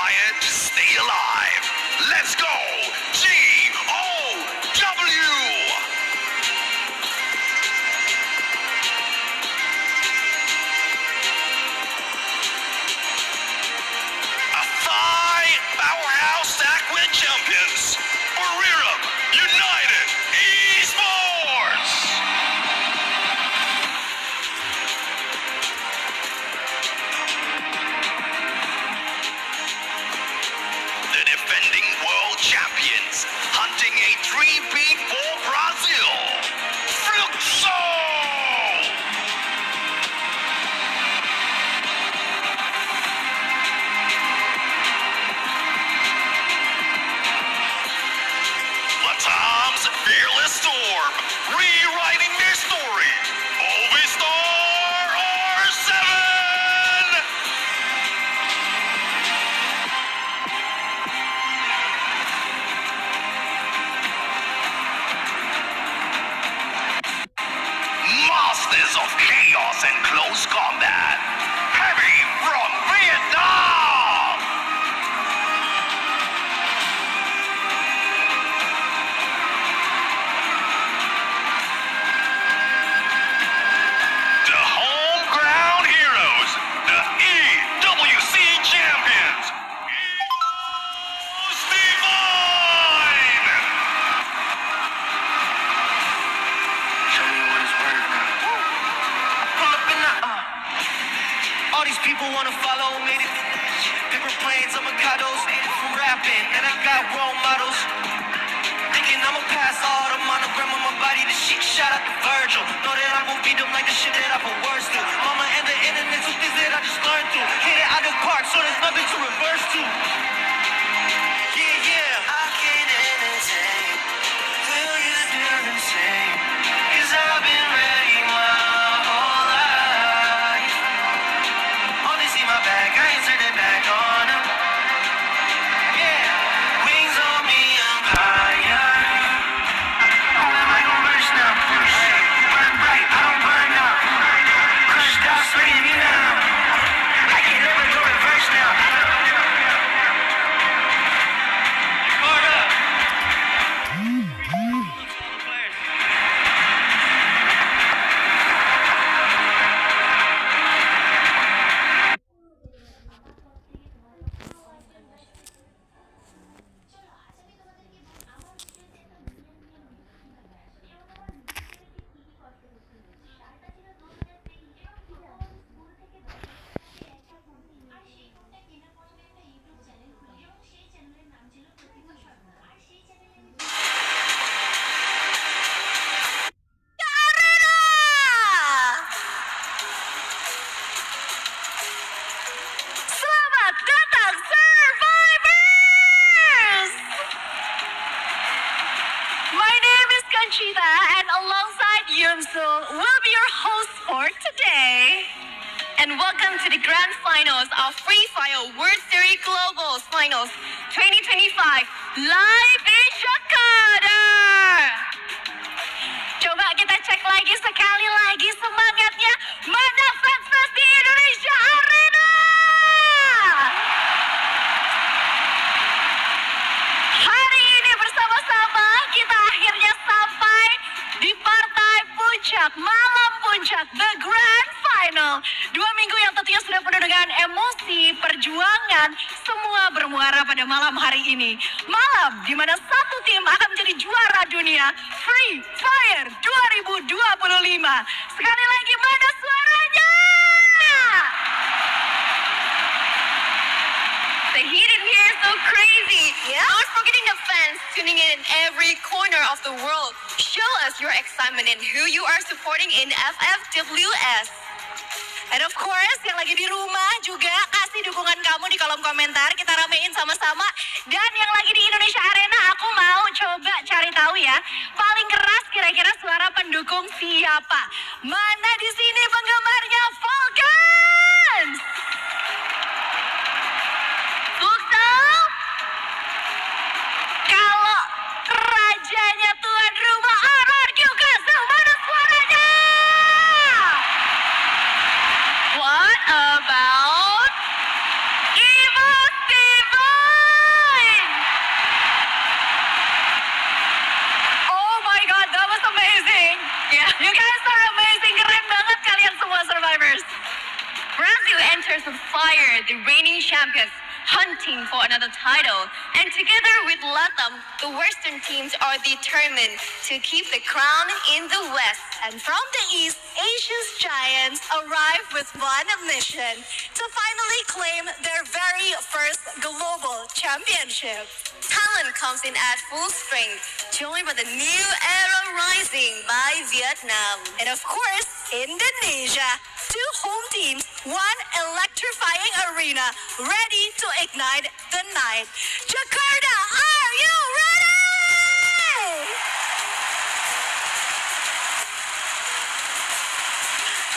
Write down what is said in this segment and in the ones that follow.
wired to stay alive. Let's go! G-O-W! A five powerhouse stack with champions. We're United Esports! The defending world champions, hunting a 3-peat for Brazil. Fluxo! Latam's fearless storm, rewriting their story. Ovistar R7! Masters of chaos and close combat. Heavy from Vietnam! The home ground heroes, the EWC champions. Evos Divine! Show me what it's worth now. Pull up in the all these people wanna follow, made it. Paper planes, avocados, from rapping, and I got role models. Thinking I'ma pass all the monogram on my body, the shit shout out to Virgil. Know that I won't beat them like the shit that I put words to. Mama and the internet, some things that I just learned to. Hit it out the park, so there's nothing to reverse to. Yeah, I can't entertain. Will you do the same? 'Cause I've been ready my whole life. Only see my back, I ain't turning back on them. Yeah, wings on me, I'm higher. Who am I gonna verse now? Burn bright, I don't burn out. Crushed out, spitting me down. I can never go reverse now. Hold up. Selamat datang survivors! My name is Conchita and alongside Yunsu will be your host for today. And welcome to the grand finals of Free Fire World Series Globals Finals 2025 live in Jakarta. Coba kita cek lagi sekali lagi semangatnya. Mana fans-fans di Indonesia Arena? Hari ini bersama-sama kita akhirnya sampai di partai puncak, malam puncak, the grand final. 2 minggu yang tentunya sudah penuh dengan emosi, perjuangan, semua bermuara pada malam hari ini. Malam di mana satu tim akan menjadi juara dunia Free Fire 2025. Sekali lagi, mana suaranya? The heat in here is so crazy. Not forgetting the fans tuning in every corner of the world. Show us your excitement and who you are supporting in FFWS. And of course, yang lagi di rumah juga kasih dukungan kamu di kolom komentar. Kita ramein sama-sama. Dan yang lagi di Indonesia Arena, aku mau coba cari tahu ya. Paling keras kira-kira suara pendukung siapa? Mana di sini penggemarnya Falcons? Bukto? Kalau rajanya tuan rumah RRQ kasih mana suaranya? What about Evos Divine? You guys are amazing. Keren banget kalian semua survivors. Brazil enters with fire, the reigning champions, hunting for another title. And together with Latam, the Western teams are determined to keep the crown in the West. And from the East, Asia's giants arrive with one mission: to finally claim their very first global championship. Talent comes in at full strength, joined by the new era rising by Vietnam. And of course, Indonesia. Two home teams, one electrifying arena, ready to ignite the night. Jakarta, are you ready?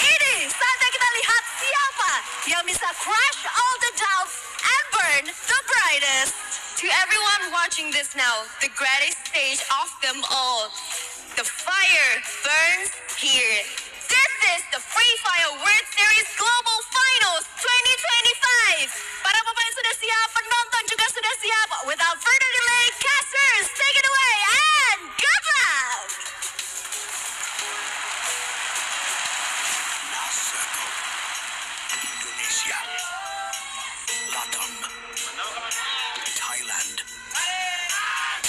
Ini saatnya kita lihat siapa yang bisa crush all the doubts and burn the brightest. To everyone watching this now, the greatest stage of them all, the fire burns here. This is the Free Fire World Series Global Finals 2025. Para pemain sudah siap, penonton juga sudah siap. Without further delay, casters, take it away and good luck! Last circle. Indonesia. Latam. Thailand.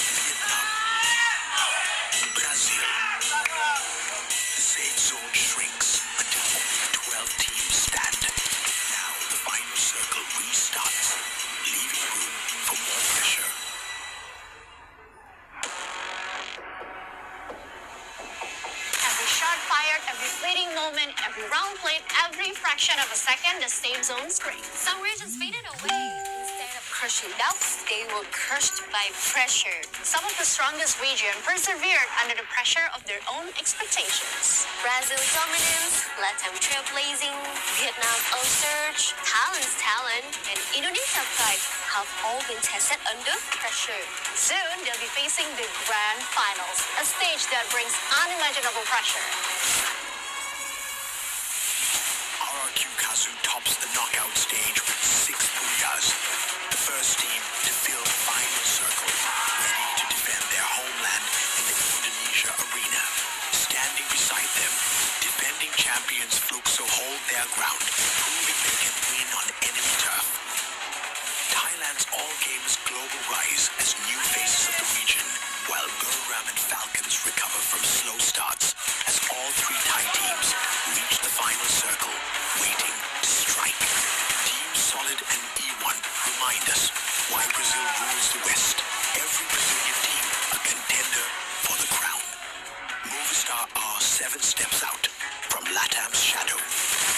Vietnam. Brazil. The safe zone shrinks until only 12 teams stand. Now the final circle restarts, leaving room for more pressure. Every shot fired, every fleeting moment, every round played, every fraction of a second, the same zone screams. Some regions faded away. Instead of crushing doubts, they were crushed by pressure. Some of the strongest region persevered under the pressure of their own expectations. Brazil dominance, Latam trailblazing, Vietnam upsurge, Thailand's talent, and Indonesia pride have all been tested under pressure. Soon, they'll be facing the grand finals, a stage that brings unimaginable pressure. RRQ Kazu tops the knockout stage with 6 booyahs. The first team to fill the final circle, ready to defend their homeland in the Indonesia arena. Standing beside them, defending champions Fluxo hold their ground, proving they can win on enemy turf. Thailand's all-games global rise as new faces of the region, while Gurram and Falcons recover from slow starts as all 3 Thai teams reach the final circle, waiting to strike. Team Solid and E1 remind us why Brazil rules the West. Every Brazilian team a contender for the crown. Movistar are 7 steps out from Latam's shadow,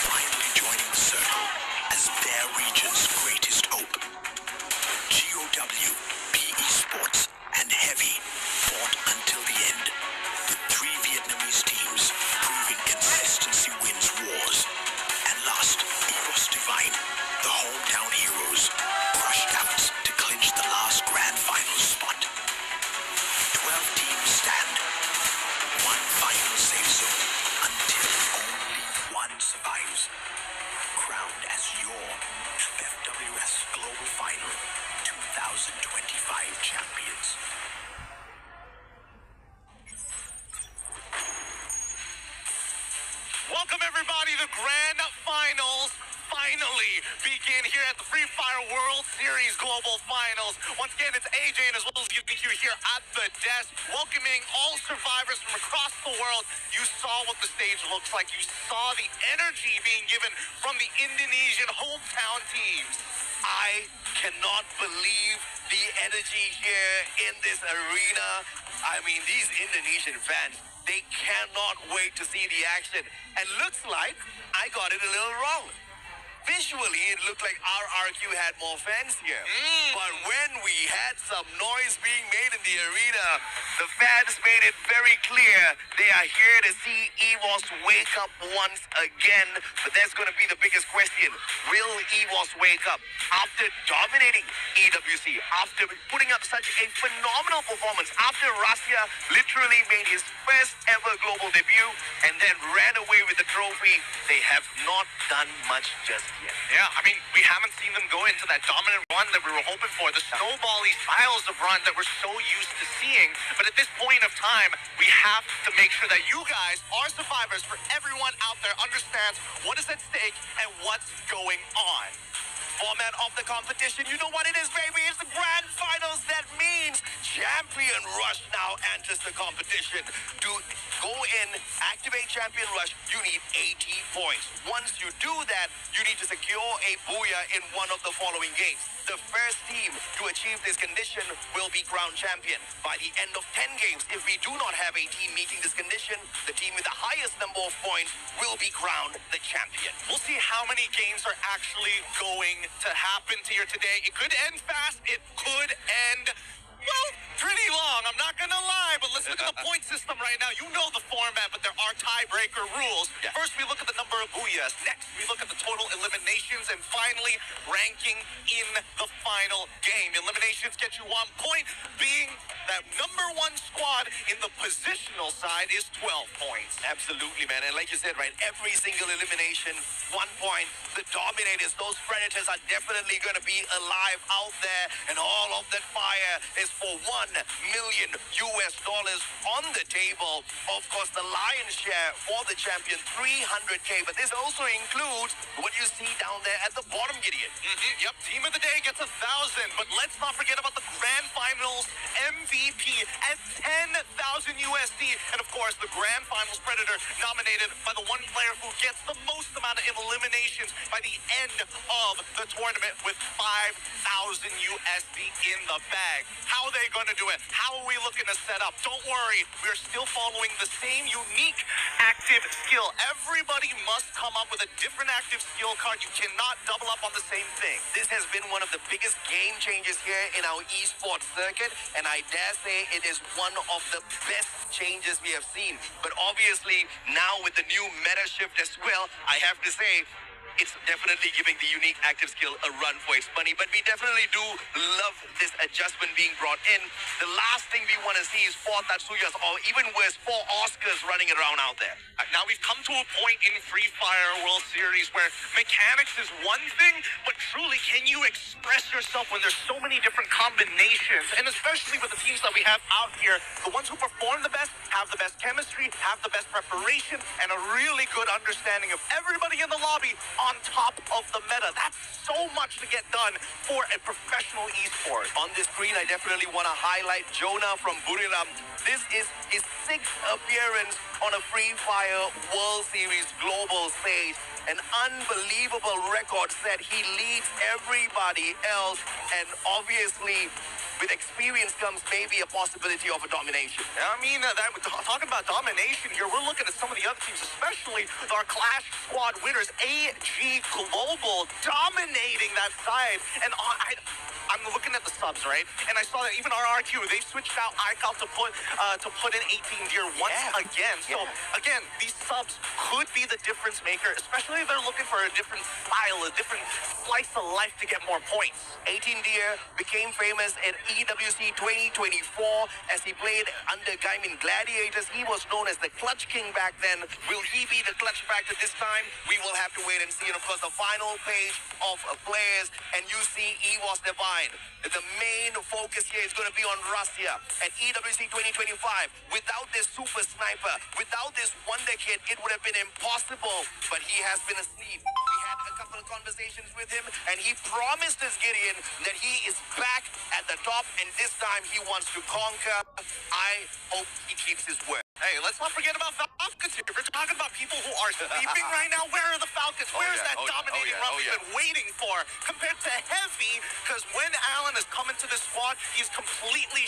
finally joining the circle as their region's greatest hope. GOW, PE Sports, and Heavy fought until the end, with 3 Vietnamese teams proving consistency wins wars. And last, Evos Divine, the hometown heroes, crushed out to clinch the last grand final spot. 12 teams stand, 1 final safe zone, until only 1 survives. Crowned as your FFWS Global Final 2025 champions. Welcome everybody, the grand finals finally begin here at the Free Fire World Series Global Finals. Once again, it's AJ and as well as you here at the desk, welcoming all survivors from across the world. You saw what the stage looks like. You saw the energy being given from the Indonesian hometown teams. I cannot believe the energy here in this arena. I mean, these Indonesian fans, they cannot wait to see the action. And looks like I got it a little wrong. Visually, it looked like RRQ had more fans here. But when we had some noise being made in the arena, the fans made it very clear they are here to see Evos wake up once again. But that's going to be the biggest question. Will Evos wake up after dominating EWC, after putting up such a phenomenal performance, after Russia literally made his first ever global debut and then ran away with the trophy? They have not done much just yet. Yeah, I mean, we haven't seen them go into that dominant run that we were hoping for, the snowbally styles of run that we're so used to seeing. But But at this point of time, we have to make sure that you guys, our survivors, for everyone out there, understands what is at stake and what's going on. Format of the competition, you know what it is, baby. It's the grand finals. That means Champion Rush now enters the competition. To go in, activate Champion Rush, you need 80 points. Once you do that, you need to secure a booyah in one of the following games. The first team to achieve this condition will be crowned champion. By the end of 10 games, if we do not have a team meeting this condition, the team with the highest number of points will be crowned the champion. We'll see how many games are actually going to happen here today. It could end fast. It could end, well, pretty long. I'm not going to lie, but let's look at the point system right now. You know the format, but there are tiebreaker rules. Yeah. First, we look at the number of booyahs. Next, we look at the total eliminations. And finally, ranking in the final game. Eliminations get you 1 point, being that number one squad in the positional side is 12 points. Absolutely, man. And like you said, right, every single elimination, 1 point. The dominators, those predators are definitely going to be alive out there. And all of that fire is for $1 million on the table. Of course, the lion's share for the champion, 300K. But this also includes what you see down there at the bottom, Gideon. Yep, team of the day gets 1,000. But let's not forget about the grand finals MVP at 10,000 USD. And of course, the grand finals predator nominated by the one player who gets the most amount of eliminations by the end of the tournament with 5,000 USD in the bag. How are they going to do it? How are we looking to set up? Don't worry, we're still following the same unique active skill. Everybody must come up with a different active skill card. You cannot double up on the same thing. This has been one of the biggest game changers here in our esports circuit, and I dare say it is one of the best changes we have seen. But obviously, now with the new meta shift as well, I have to say, it's definitely giving the unique active skill a run for its money. But we definitely do love this adjustment being brought in. The last thing we want to see is 4 Tatsuyas, or even worse, 4 Oscars running around out there. Now we've come to a point in Free Fire World Series where mechanics is one thing, but truly, can you express yourself when there's so many different combinations? And especially with the teams that we have out here, the ones who perform the best, have the best chemistry, have the best preparation, and a really good understanding of everybody in the lobby on top of the meta. That's so much to get done for a professional esport. On this screen, I definitely want to highlight Jonah from Buriram. This is his 6th appearance on a Free Fire World Series global stage. An unbelievable record set. He leads everybody else, and obviously, with experience comes maybe a possibility of a domination. I mean, talking about domination here, we're looking at some of the other teams, especially our Clash Squad winners, AG Global, dominating that side. And I'm looking at the subs, right? And I saw that even RRQ, they switched out iCal to put in 18 gear once again. So again, these subs could be the difference maker, especially if they're looking for a different style, a different slice of life to get more points. 18 Deer became famous at EWC 2024 as he played under Gaimin Gladiators. He was known as the Clutch King back then. Will he be the clutch factor this time? We will have to wait and see. And of course, the final page of players, and you see Evos Divine. The main focus here is going to be on Russia at EWC 2025. Without this super sniper, without this wonder kid, it would have been impossible. But he has been asleep. We had a couple of conversations with him, and he promised us, Gideon, that he is back at the top, and this time he wants to conquer. I hope he keeps his word. Hey, let's not forget about Falcons here. We're talking about people who are sleeping right now. Where are the Falcons? Where's that dominating run we've been waiting for? Compared to Heavy, because when Allen has come into this squad, he's completely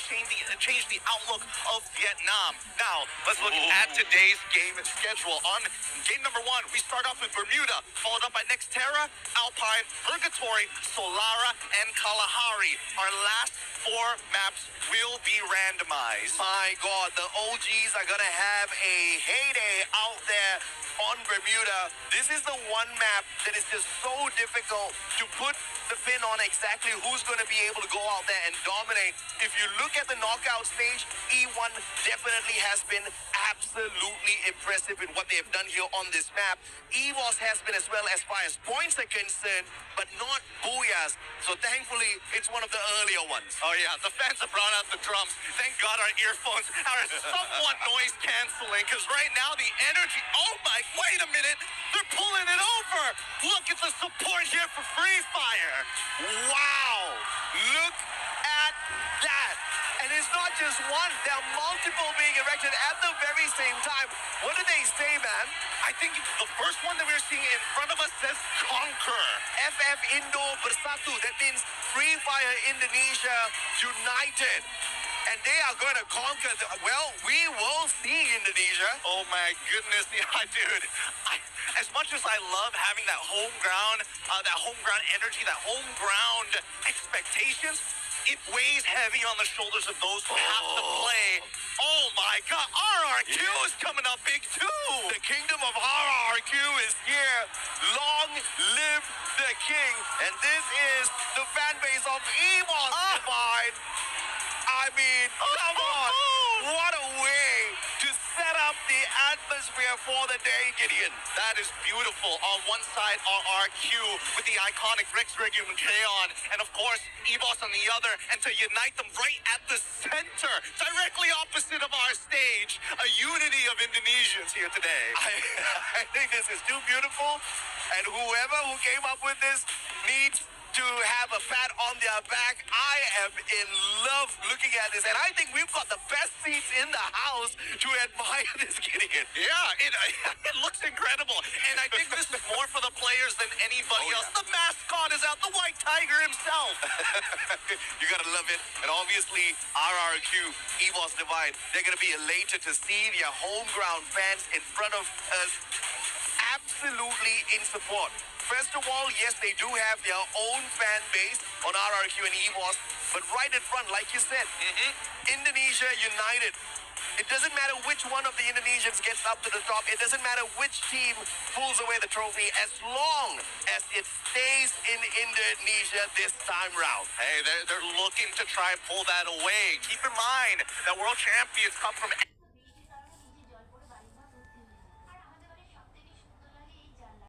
changed the outlook of Vietnam. Now, let's look at today's game schedule. On game number 1, we start off with Bermuda, followed up by Nextera, Alpine, Purgatory, Solara, and Kalahari. Our last 4 maps will be randomized. My God, the OGs are going to have a heyday out there on Bermuda. This is the one map that is is just so difficult to put the pin on exactly who's going to be able to go out there and dominate. If you look at the knockout stage, E1 definitely has been absolutely impressive in what they have done here on this map. Evos has been as well as far as points are concerned, but not booyahs. So thankfully, it's one of the earlier ones. Oh yeah, the fans have brought out the drums. Thank God our earphones are somewhat noise canceling, because right now the energy, oh my, wait a minute, they're pulling it over. Look at the support here for Free Fire. Wow! Look at that! And it's not just one, there are multiple being erected at the very same time. What do they say, man? I think the first one that we're seeing in front of us says Conquer. FF Indo Bersatu, that means Free Fire Indonesia United. And they are going to conquer, well, we will see Indonesia. Oh my goodness, yeah, dude. As much as I love having that home ground energy, that home ground expectations, it weighs heavy on the shoulders of those who have to play. Oh my God, RRQ is coming up big too. The kingdom of RRQ is here. Long live the king. And this is the fan base of Evos Divide. I mean, come on. What a way to set up the atmosphere for the day, Gideon. That is beautiful. On one side, RRQ with the iconic Rex Regulum K-On, and of course, Evos on the other, and to unite them right at the center, directly opposite of our stage, a unity of Indonesians here today. I think this is too beautiful, and whoever who came up with this needs to have a pat on their back. I am in love looking at this, and I think we've got the best seats in the house to admire this, Gideon. Yeah, it looks incredible, and I think this is more for the players than anybody else. The mascot is out, the white tiger himself. You gotta love it. And obviously, RRQ, Evos Divide, they're gonna be elated to see their home ground fans in front of us, absolutely in support. First of all, yes, they do have their own fan base on RRQ and Evos, but right in front, like you said, Indonesia united. It doesn't matter which one of the Indonesians gets up to the top. It doesn't matter which team pulls away the trophy, as long as it stays in Indonesia this time round. Hey, they're looking to try and pull that away. Keep in mind that world champions come from